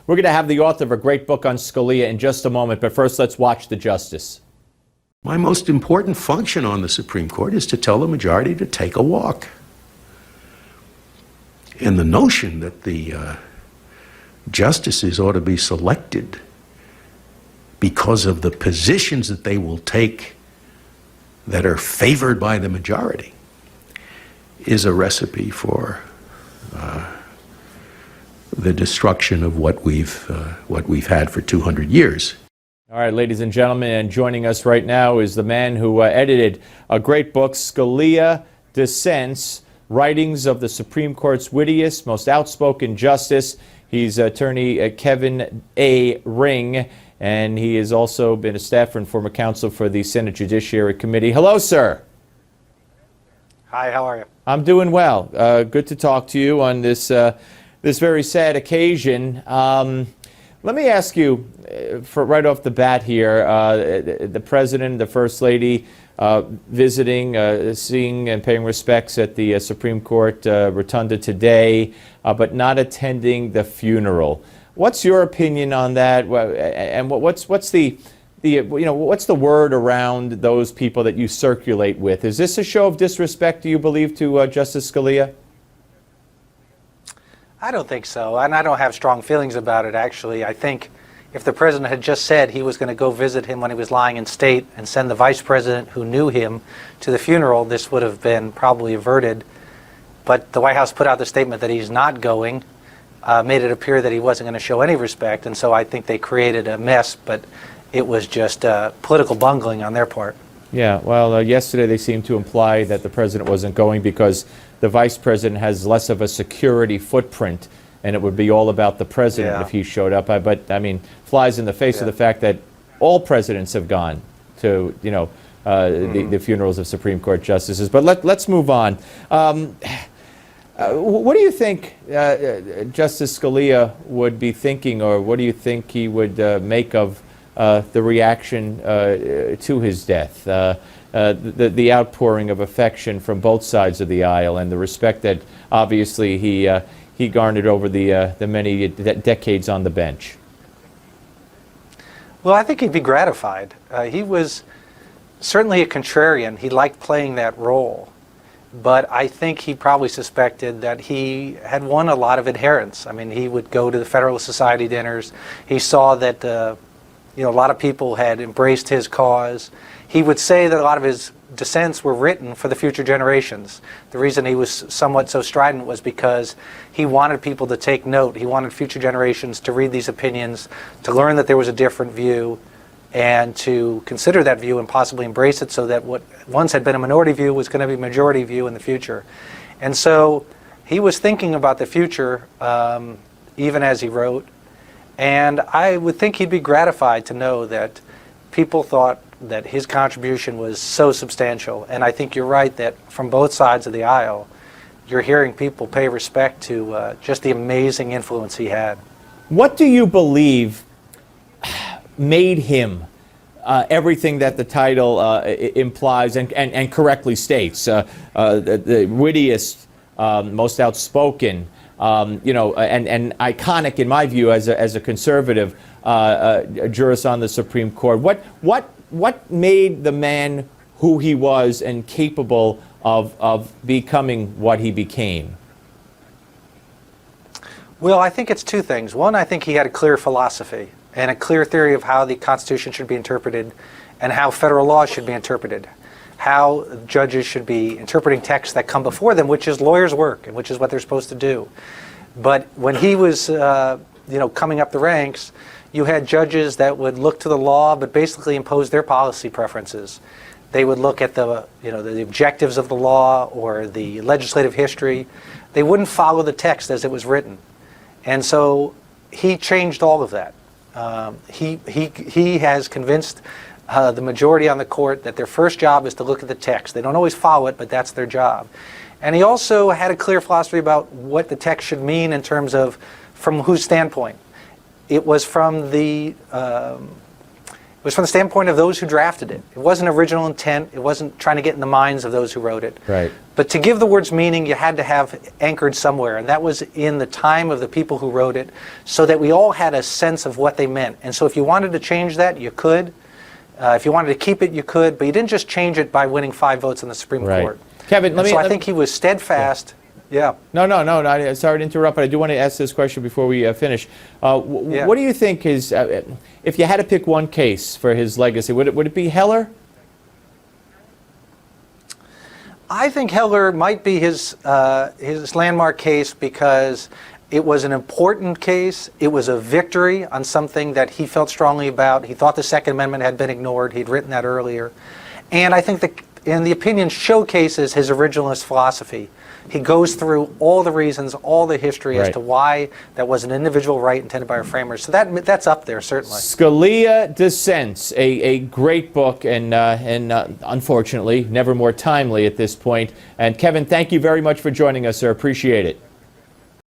We're going to have the author of a great book on Scalia in just a moment, but first let's watch the justice. My most important function on the Supreme Court is to tell the majority to take a walk. And the notion that the justices ought to be selected because of the positions that they will take that are favored by the majority is a recipe for the destruction of what we've had for 200 years. All right, ladies and gentlemen, and joining us right now is the man who edited a great book, Scalia Dissents, Writings of the Supreme Court's Wittiest, Most Outspoken Justice. He's attorney Kevin A. Ring, and he has also been a staffer and former counsel for the Senate Judiciary Committee. Hello, sir. Hi, how are you? I'm doing well. Good to talk to you on this this very sad occasion. Let me ask you, for right off the bat here, the President, the First Lady, visiting, seeing and paying respects at the Supreme Court Rotunda today, but not attending the funeral. What's your opinion on that? And what's the what's the word around those people that you circulate with? Is this a show of disrespect, do you believe, to Justice Scalia? I don't think so, and I don't have strong feelings about it, actually. I think if the president had just said he was going to go visit him when he was lying in state and send the vice president who knew him to the funeral, this would have been probably averted. But the White House put out the statement that he's not going, made it appear that he wasn't going to show any respect, and so I think they created a mess, but it was just political bungling on their part. Yeah, well, yesterday they seemed to imply that the president wasn't going because the vice president has less of a security footprint, and it would be all about the president if he showed up. But, I mean, flies in the face of the fact that all presidents have gone to, the funerals of Supreme Court justices. But let's move on. What do you think Justice Scalia would be thinking, or what do you think he would make of the reaction to his death, the outpouring of affection from both sides of the aisle, and the respect that obviously he garnered over the many decades on the bench? Well, I think he'd be gratified. He was certainly a contrarian. He liked playing that role. But I think he probably suspected that he had won a lot of adherents. I mean, he would go to the Federalist Society dinners. He saw that a lot of people had embraced his cause. He would say that a lot of his dissents were written for the future generations. The reason he was somewhat so strident was because he wanted people to take note. He wanted future generations to read these opinions, to learn that there was a different view, and to consider that view and possibly embrace it, so that what once had been a minority view was going to be a majority view in the future. And so he was thinking about the future even as he wrote. And I would think he'd be gratified to know that people thought that his contribution was so substantial. And I think you're right that from both sides of the aisle, you're hearing people pay respect to just the amazing influence he had. What do you believe made him everything that the title implies and correctly states, the wittiest, most outspoken, and iconic in my view as a conservative jurist on the Supreme Court? What made the man who he was and capable of becoming what he became? Well, I think it's two things. One, I think he had a clear philosophy and a clear theory of how the Constitution should be interpreted and how federal law should be interpreted, how judges should be interpreting texts that come before them, which is lawyers' work and which is what they're supposed to do. But when he was coming up the ranks, you had judges that would look to the law but basically impose their policy preferences. They would look at the objectives of the law or the legislative history. They wouldn't follow the text as it was written. And so he changed all of that. He has convinced the majority on the court that their first job is to look at the text. They don't always follow it, but that's their job. And he also had a clear philosophy about what the text should mean in terms of from whose standpoint. It was from the was from the standpoint of those who drafted it. It wasn't original intent. It wasn't trying to get in the minds of those who wrote it. Right. But to give the words meaning, you had to have anchored somewhere, and that was in the time of the people who wrote it, so that we all had a sense of what they meant. And so if you wanted to change that, you could. If you wanted to keep it, you could. But you didn't just change it by winning 5 votes in the Supreme Court. Kevin, So I think he was steadfast. Yeah. No, sorry to interrupt, but I do want to ask this question before we finish. What do you think is, if you had to pick one case for his legacy, would it be Heller? I think Heller might be his landmark case because it was an important case. It was a victory on something that he felt strongly about. He thought the Second Amendment had been ignored. He'd written that earlier. And I think the opinion showcases his originalist philosophy. He goes through all the reasons, all the history as to why that was an individual right intended by our framers. So that's up there, certainly. Scalia Dissents, a great book, and unfortunately, never more timely at this point. And Kevin, thank you very much for joining us, sir. Appreciate it.